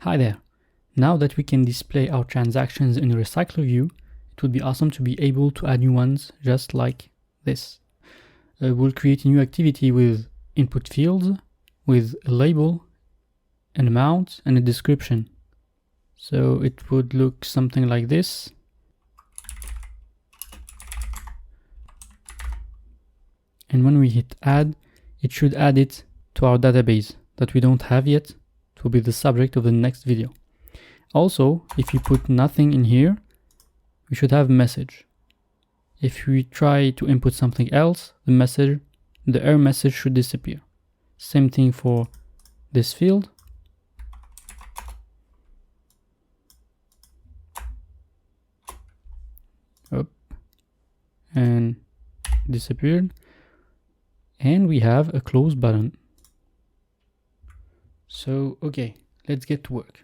Hi there. Now that we can display our transactions in a recycler view, it would be awesome to be able to add new ones just like this. We'll create a new activity with input fields, with a label, an amount, and a description. So it would look something like this. And when we hit add, it should add it to our database that we don't have yet. It will be the subject of the next video. Also, if you put nothing in here, we should have a message. If we try to input something else, the error message should disappear. Same thing for this field. Up and disappeared. And we have a close button. So, okay, let's get to work.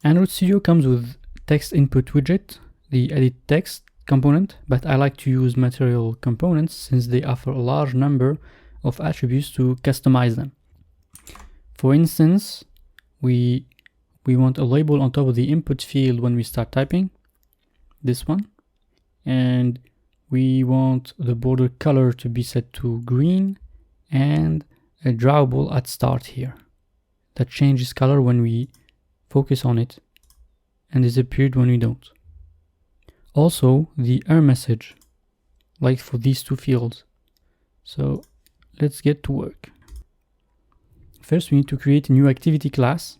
Android Studio comes with text input widget, the edit text component, but I like to use material components since they offer a large number of attributes to customize them. For instance, we want a label on top of the input field when we start typing, this one, and we want the border color to be set to green and a drawable at start here that changes color when we focus on it and disappeared when we don't. Also, the error message, like for these two fields. So let's get to work. First, we need to create a new activity class.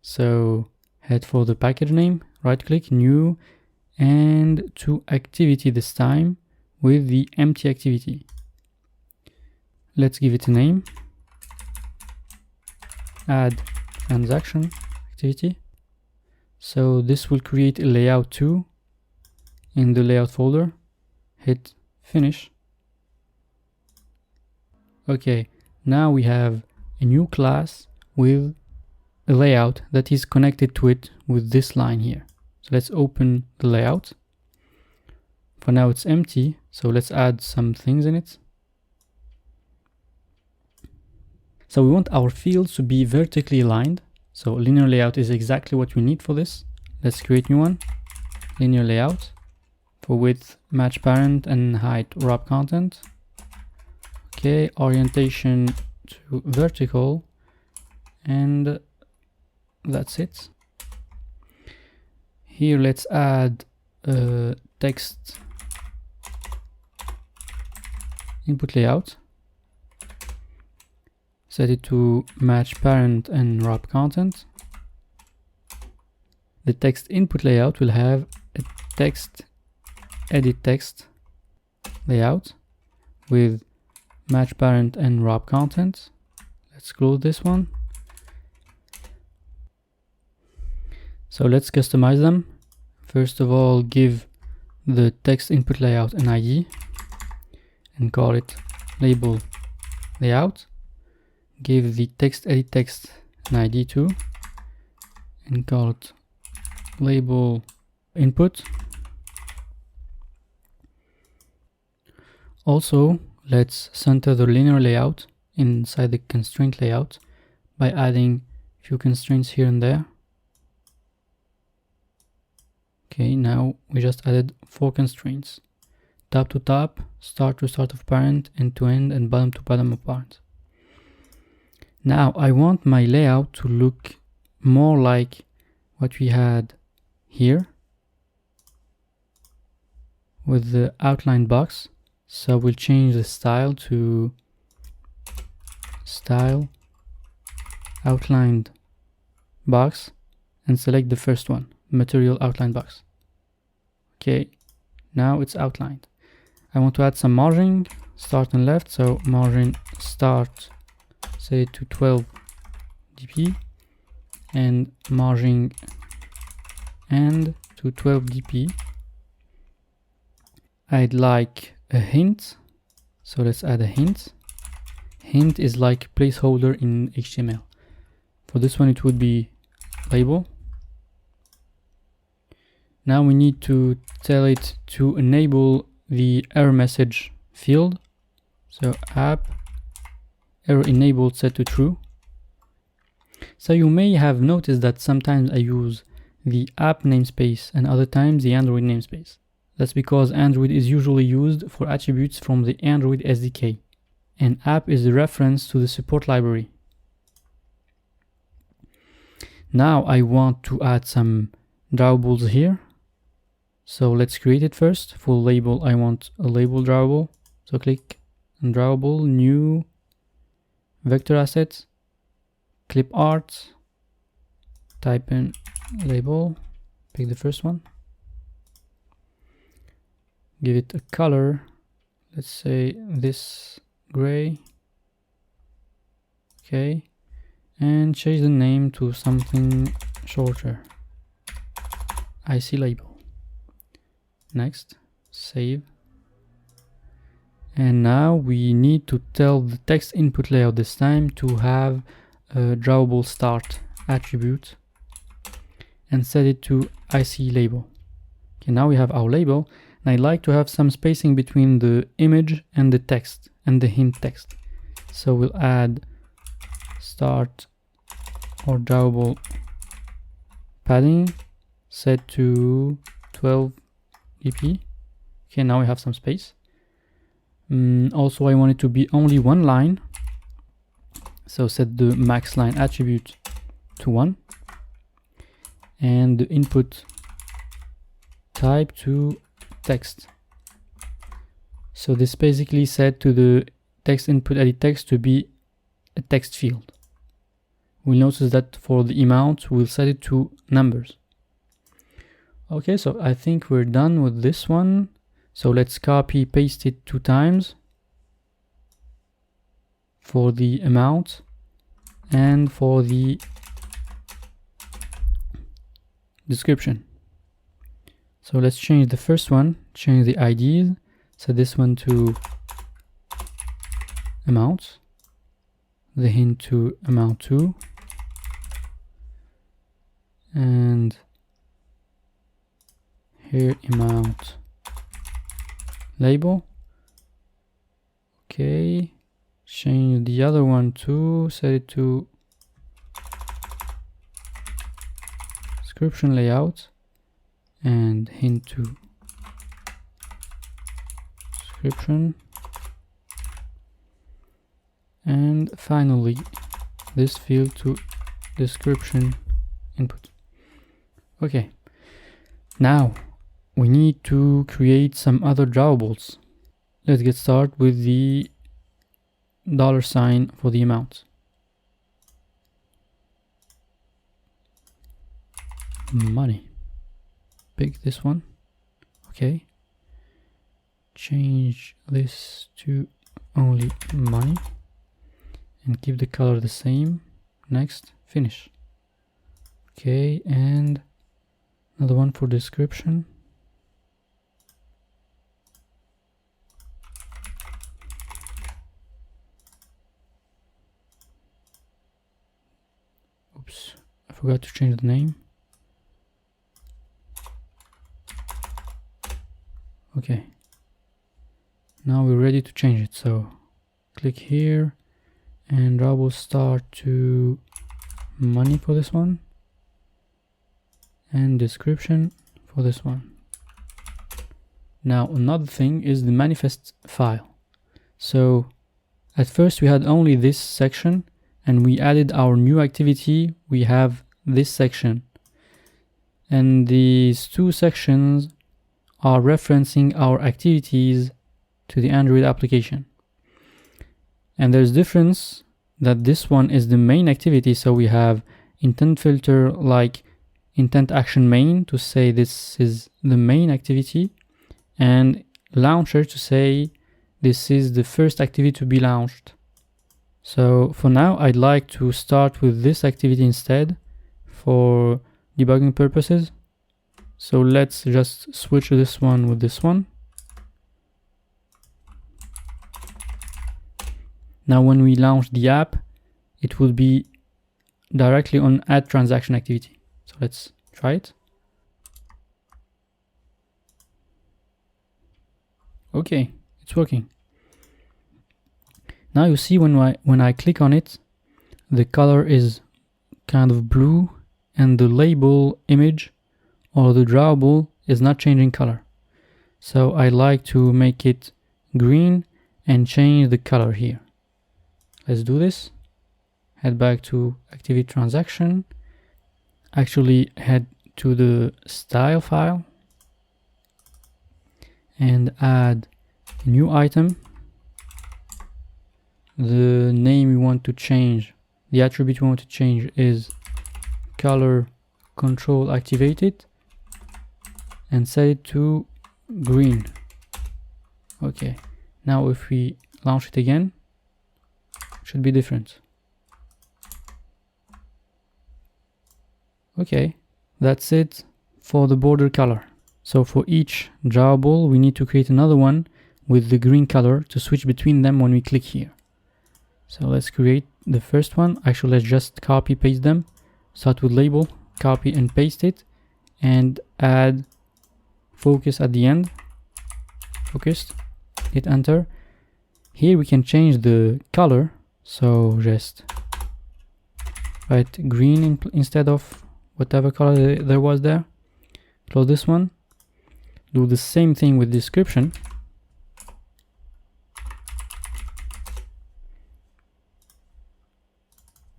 So head for the package name, right click, new, and to activity this time with the empty activity. Let's give it a name. Add transaction activity. So this will create a layout too in the layout folder. Hit finish. Okay, now we have a new class with a layout that is connected to it with this line here. So let's open the layout. For now it's empty, so let's add some things in it. So we want our fields to be vertically aligned. So linear layout is exactly what we need for this. Let's create new one. Linear layout. For width, match parent, and height, wrap content. Okay, orientation to vertical. And that's it. Here let's add text input layout. Set it to match parent and wrap content. The text input layout will have a text edit text layout with match parent and wrap content. Let's close this one. So let's customize them. First of all, give the text input layout an ID and call it label layout. Give the text edit text an ID too and call it label input. Also, let's center the linear layout inside the constraint layout by adding a few constraints here and there. Okay, now we just added 4 constraints. Top to top, start to start of parent, end to end, and bottom to bottom of parent. Now I want my layout to look more like what we had here with the outline box. So we'll change the style to style outlined box and select the first one, material outline box. Okay, now it's outlined. I want to add some margin, start and left, so margin start, say to 12 dp, and margin end to 12 dp. I'd like a hint, so let's add a hint. Hint is like placeholder in HTML. For this one it would be label. Now we need to tell it to enable the error message field. So app error enabled set to true. So you may have noticed that sometimes I use the app namespace and other times the Android namespace. That's because Android is usually used for attributes from the Android SDK, and app is a reference to the support library. Now I want to add some drawables here. So let's create it first. For label, I want a label drawable. So click on drawable, new, vector assets, clip art, type in label, pick the first one, give it a color, let's say this gray, okay, and change the name to something shorter, IC label. Next, save. And now we need to tell the text input layout this time to have a drawable start attribute and set it to IC label. Okay, now we have our label, and I like to have some spacing between the image and the text and the hint text. So we'll add start or drawable padding set to 12 dp. Okay, now we have some space. Also, I want it to be only one line, so set the max line attribute to 1 and the input type to text. So this basically set to the text input edit text to be a text field. We'll notice that for the amount we'll set it to numbers. Okay, so I think we're done with this one. So let's copy paste it 2 times for the amount and for the description. So let's change the first one, change the IDs, set this one to amount, the hint to amount 2, and here amount label. Okay, change the other one to set it to description layout and hint to description, and finally this field to description input. Okay, now we need to create some other drawables. Let's get started with the $sign for the amount. Money. Pick this one. Okay. Change this to only money and keep the color the same. Next, finish. Okay, and another one for description. Oops, I forgot to change the name. Okay, now we're ready to change it. So click here and drawable start to money for this one and description for this one. Now another thing is the manifest file. So at first we had only this section, and we added our new activity. We have this section, and these 2 sections are referencing our activities to the Android application. And there's difference that this one is the main activity, so we have intent filter like intent action main to say this is the main activity, and launcher to say this is the first activity to be launched. So for now I'd like to start with this activity instead for debugging purposes. So let's just switch this one with this one. Now when we launch the app, it will be directly on add transaction activity. So let's try it. Okay, it's working. Now you see when I click on it, the color is kind of blue, and the label image or the drawable is not changing color. So I like to make it green and change the color here. Let's do this. Head back to activity transaction. Actually head to the style file and add a new item. The name we want to change, the attribute we want to change is color control activated, and set it to green. Okay, now if we launch it again, it should be different. Okay, that's it for the border color. So for each drawable, we need to create another one with the green color to switch between them when we click here. So let's create the first one. Actually, let's just copy paste them. Start with label, copy and paste it, and add focus at the end. Focused, hit enter. Here we can change the color, so just write green instead of whatever color there was there. Close this one. Do the same thing with description.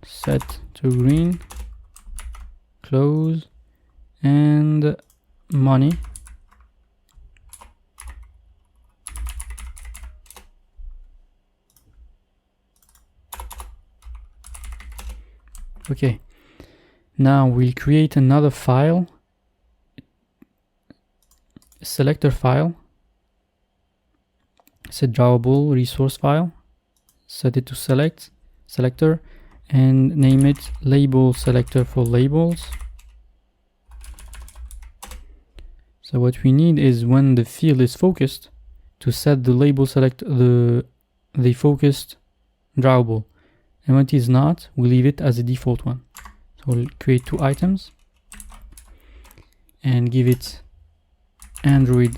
Set to green. Close. And money. Okay. Now we'll create another file, a selector file. It's a drawable resource file. Set it to selector, and name it label selector for labels. So what we need is when the field is focused to set the label select the focused drawable, and when it is not, we leave it as a default one. So we'll create two items and give it Android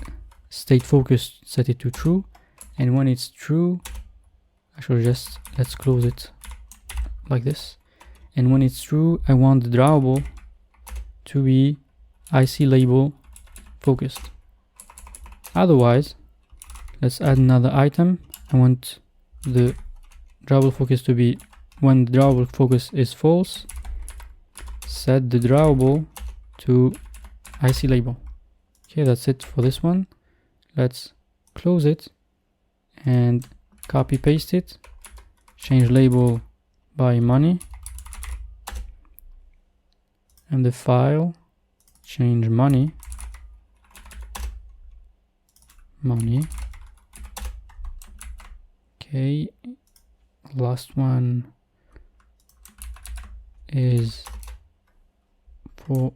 state focused, set it to true, and when it's true, actually just let's close it like this, and when it's true, I want the drawable to be IC label focused. Otherwise, let's add another item. I want the drawable focus to be when the drawable focus is false, set the drawable to IC label. Okay, that's it for this one. Let's close it and copy paste it. Change label by money, and the file change money. Okay, last one is for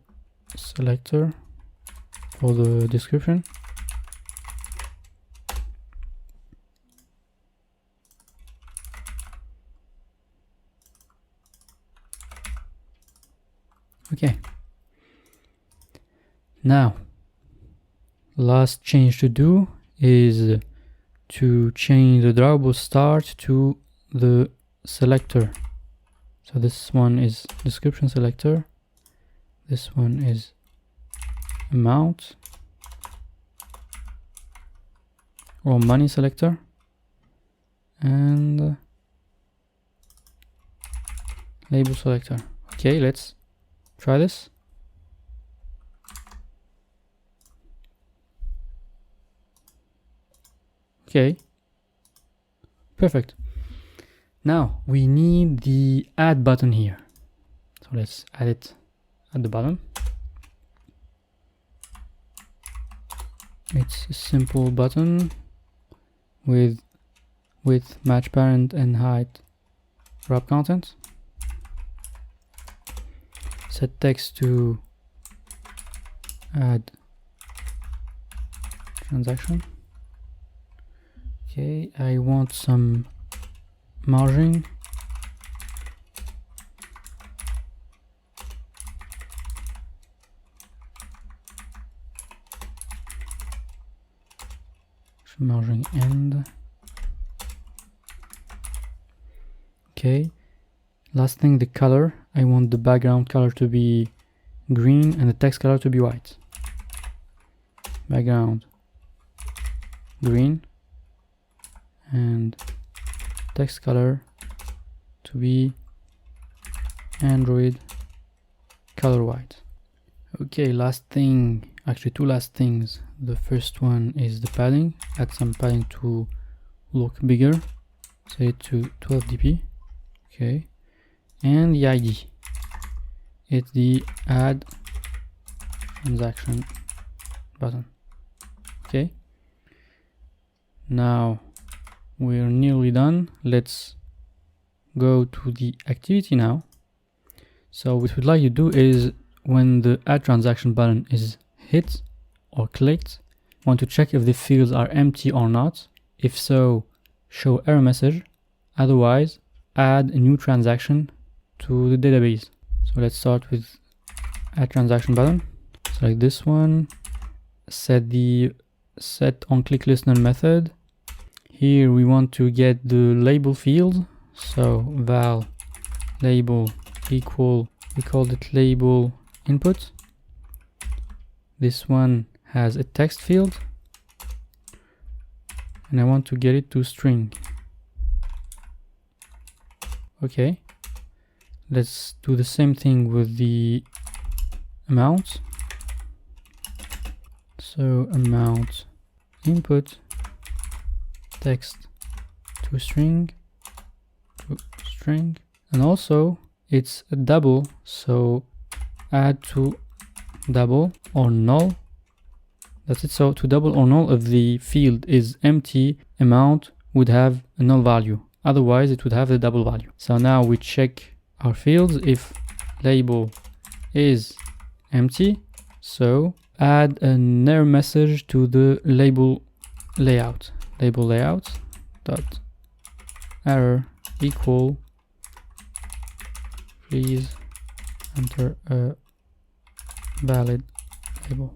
selector for the description. Okay, now last change to do is to change the drawable start to the selector. So this one is description selector, this one is amount or money selector, and label selector. Okay, let's try this. Okay, perfect. Now we need the add button here, so let's add it at the bottom. It's a simple button with width, match parent, and height, wrap content. Set text to add transaction. Okay, I want some margin. Margin end. Okay, Last thing, the color. I want the background color to be green and the text color to be white. Background green and text color to be Android color white. Okay, last thing, actually two last things. The first one is the padding. Add some padding to look bigger. Set it to 12 dp. Okay, and the ID. It's the add transaction button. Okay, now we're nearly done. Let's go to the activity now. So what we'd like you to do is when the add transaction button is hit or clicked, want to check if the fields are empty or not. If so, show error message. Otherwise, add a new transaction to the database. So let's start with add transaction button. Select this one. Set the set on click listener method. Here we want to get the label field. So val label equal, we called it label input. This one has a text field and I want to get it to string. Okay, let's do the same thing with the amount. So amount input text to string, and also it's a double, so add to double or null. That's it. So to double or null, if the field is empty, amount would have a null value. Otherwise, it would have a double value. So now we check our fields. If label is empty, so add an error message to the label layout. Label layout dot error equal, please enter a valid label.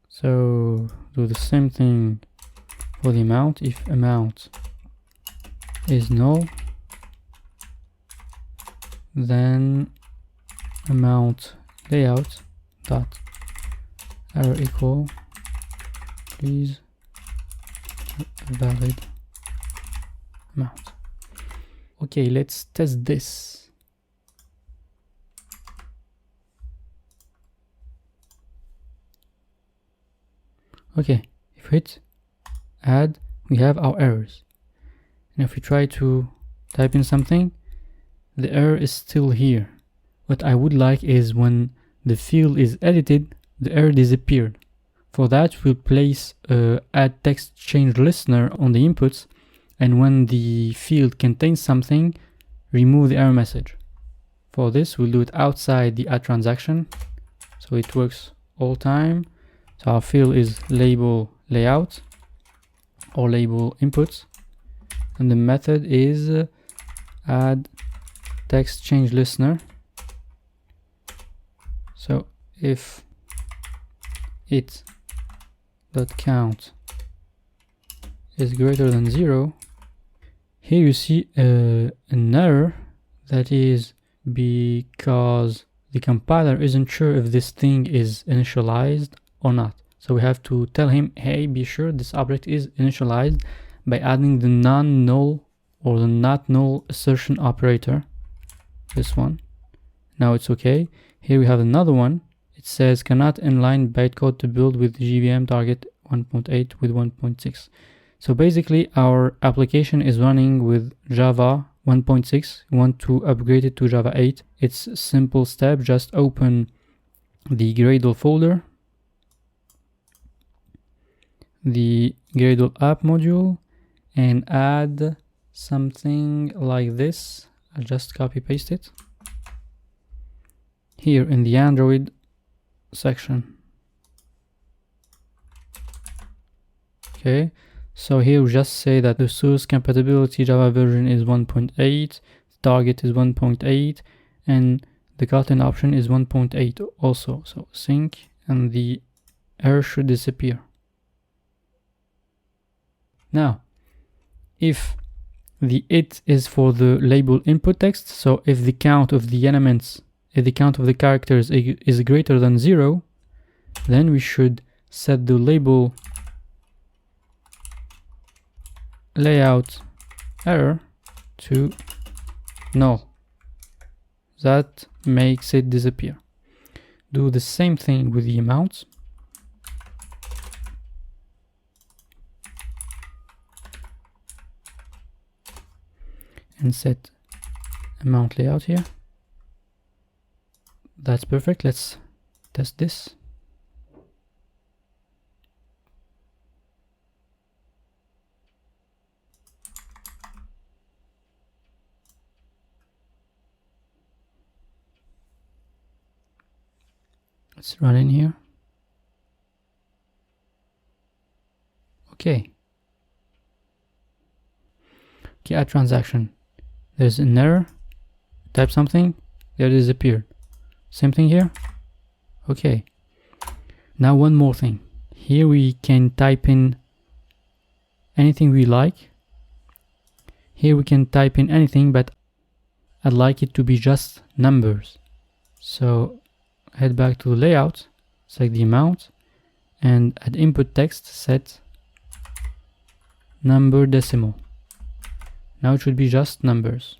So do the same thing for the amount. If amount is null, then amount layout dot error equal, please valid amount. Okay, let's test this. Okay, if we hit add, we have our errors. And if we try to type in something, the error is still here. What I would like is when the field is edited, the error disappeared. For that, we'll place add text change listener on the inputs, and when the field contains something, remove the error message. For this, we'll do it outside the add transaction, so it works all time. So our field is label layout or label inputs, and the method is add text change listener. So if it dot count is greater than 0, here you see an error. That is because the compiler isn't sure if this thing is initialized or not. So we have to tell him, hey, be sure this object is initialized by adding the non-null or the not null assertion operator. This one. Now it's okay. Here we have another one. It says cannot inline bytecode to build with JVM target 1.8 with 1.6. So basically our application is running with Java 1.6. We want to upgrade it to Java 8. It's a simple step. Just open the Gradle folder, the Gradle app module, and add something like this. I'll just copy paste it here in the Android section. Okay, so here we just say that the source compatibility Java version is 1.8, target is 1.8, and the Kotlin option is 1.8 also. So sync, and the error should disappear. Now, if the it is for the label input text. So if the count of the elements, if the count of the characters is greater than 0, then we should set the label layout error to null. That makes it disappear. Do the same thing with the amounts. And set amount layout here. That's perfect. Let's test this. Let's run in here. Okay. Okay, add transaction. There's an error. Type something, there it disappeared. Same thing here. Okay. Now one more thing. Here we can type in anything we like. Here we can type in anything, but I'd like it to be just numbers. So head back to the layout, select the amount, and at input text set number decimal. Now it should be just numbers.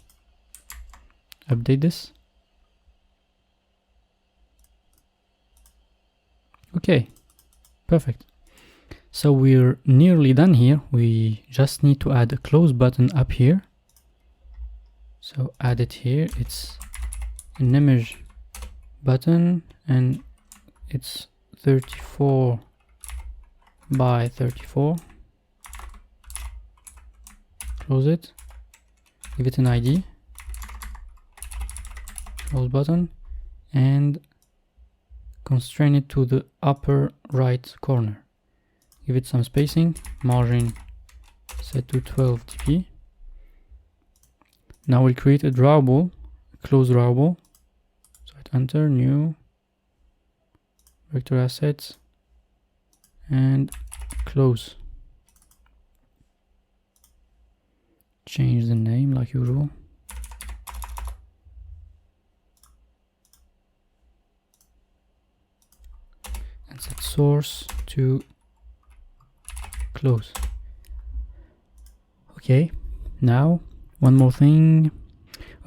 Update this. Okay, perfect. So we're nearly done here. We just need to add a close button up here. So add it here. It's an image button and it's 34 by 34. Close it. Give it an ID. Close button and constrain it to the upper right corner. Give it some spacing, margin set to 12 dp. Now we'll create a drawable, close drawable. So hit enter, new, vector assets, and close. Change the name like usual. And set source to close. Okay, now one more thing.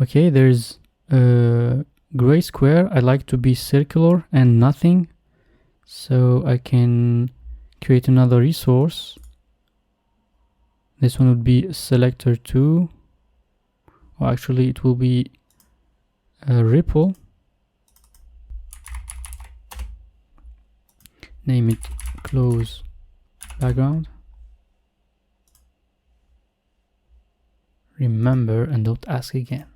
Okay, there's a gray square. I like to be circular and nothing. So I can create another resource. This one would be selector 2, or actually it will be a ripple. Name it close background. Remember and don't ask again.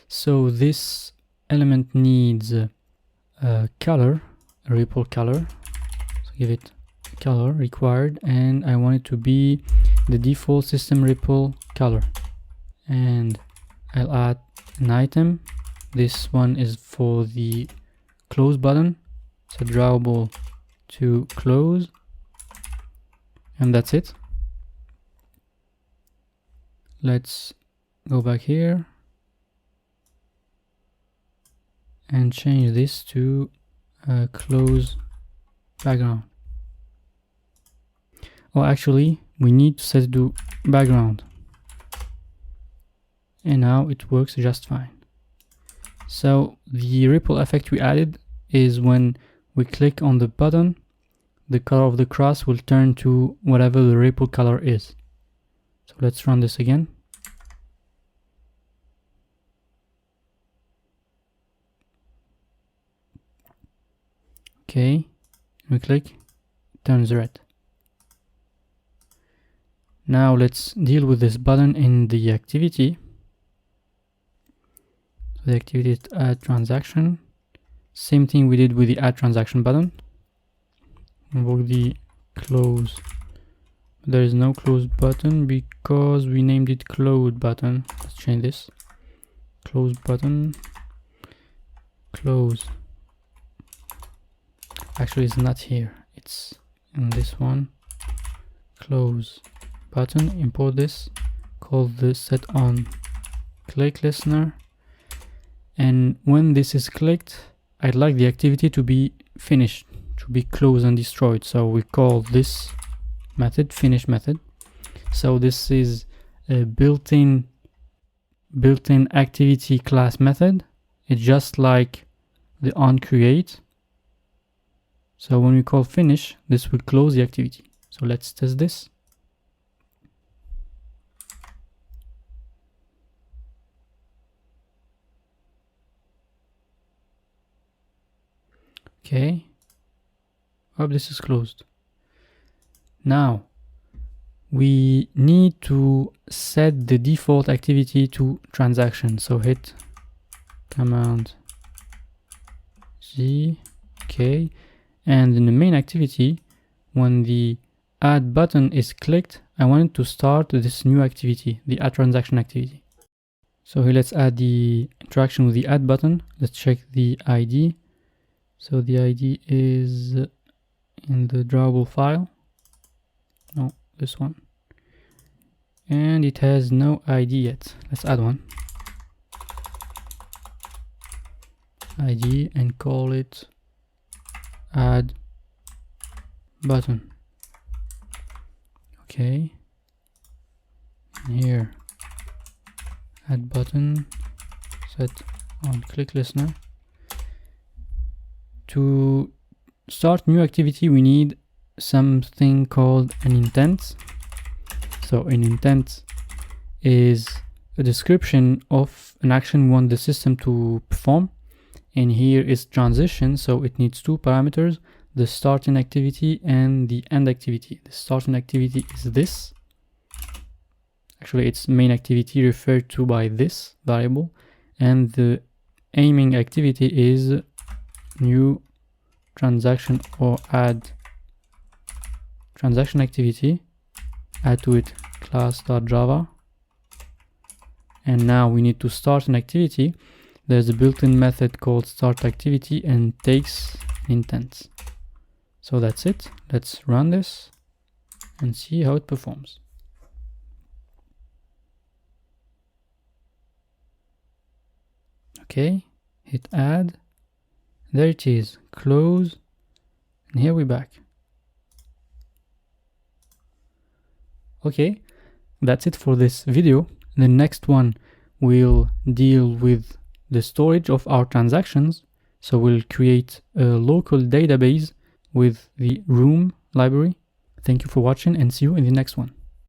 So this element needs a color, a ripple color. So give it color required, and I want it to be the default system ripple color. And I'll add an item. This one is for the close button. So drawable to close, and that's it. Let's go back here and change this to close background. Oh, actually, we need to set it to background. And now it works just fine. So the ripple effect we added is when we click on the button, the color of the cross will turn to whatever the ripple color is. So let's run this again. Okay, we click, it turns red. Now let's deal with this button in the activity. So the activity is add transaction. Same thing we did with the add transaction button. Invoke the close. There is no close button because we named it close button. Let's change this. Close button. Close. Actually, it's not here. It's in this one. Close button. Import this. call the set on click listener, and when this is clicked, I'd like the activity to be finished, to be closed and destroyed. So we call this method finish method. So this is a built-in activity class method. It's just like the onCreate. So when we call finish, this will close the activity. So let's test this. Okay. Oh, this is closed. Now we need to set the default activity to transaction. So hit Command Z, okay. And in the main activity, when the add button is clicked, I want it to start this new activity, the add transaction activity. So here let's add the interaction with the add button. Let's check the ID. So the ID is in the drawable file. No, this one. And it has no ID yet. Let's add one. ID and call it add button. Okay. And here add button set on click listener. To start new activity, we need something called an intent. So an intent is a description of an action we want the system to perform. And here is transition, so it needs two parameters, the starting activity and the end activity. The starting activity is this. Actually, it's main activity referred to by this variable. And the aiming activity is new transaction or add transaction activity. Add to it class.java. And now we need to start an activity. There's a built-in method called start activity and takes intent. So that's it. Let's run this and see how it performs. Okay, hit add. There it is, close, and here we're back. Okay, that's it for this video. The next one will deal with the storage of our transactions. So we'll create a local database with the room library. Thank you for watching and see you in the next one.